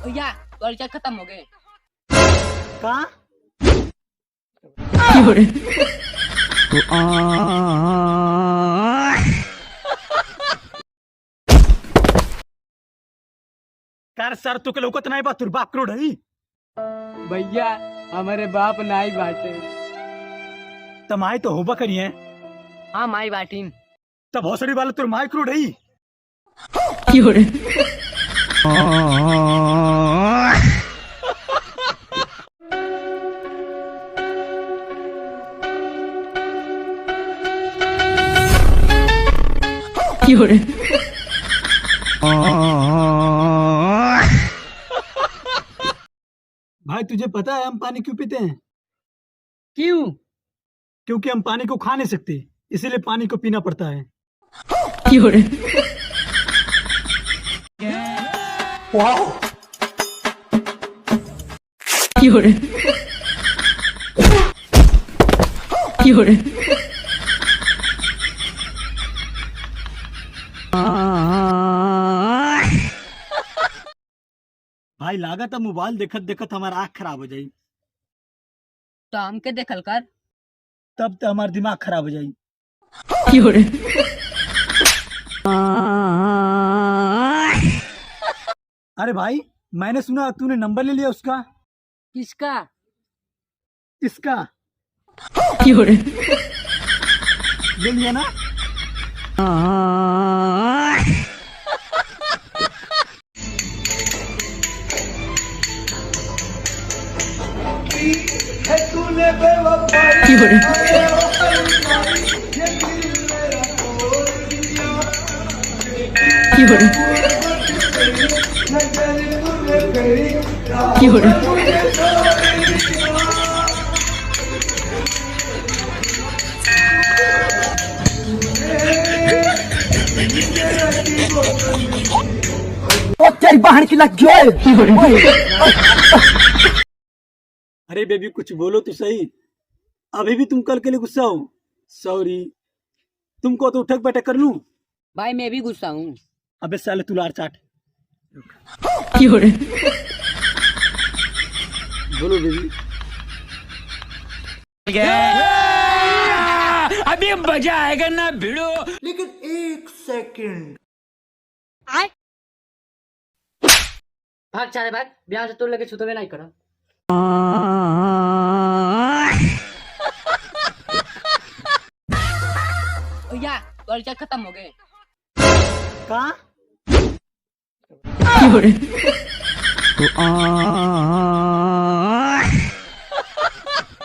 भैया तो रिचार्ज खत्म हो गए। कहाँ? कार सर तो के लौकत नहीं बा तुर बाप करोड़ है। भैया हमारे बाप नाई बाटे। तमाई तो होबा करी है। हाँ माई बाटीन। तब भोसड़ी वाला तुर माई करोड़ है। भाई तुझे पता है हम पानी क्यों पीते हैं? क्यों? क्योंकि हम पानी को खा नहीं सकते, इसीलिए पानी को पीना पड़ता है। वाह! भाई लागत है मोबाइल देखत देखत हमारा आँख खराब हो जाई। तो हमके देखल कर। तब तो हमारा दिमाग खराब हो जाई। अरे भाई मैंने सुना तूने नंबर ले लिया उसका। किसका? इसका ले लिया ना? तेरी बहन की लग गई। अरे बेबी कुछ बोलो तो सही। अभी भी तुम कल के लिए गुस्सा हो? सॉरी। तुमको तो उठक बैठक कर लूं? भाई मैं भी गुस्सा हूँ। अबे साले तू लार चाट। बोलो बेबी। अभी मजा आएगा ना भिड़ो। लेकिन एक सेकंड। भाग चाहे भाग, ब्याह से तो लगे छुतवे नहीं करो। भैया तो रिचार्ज खत्म हो गए। कहाँ?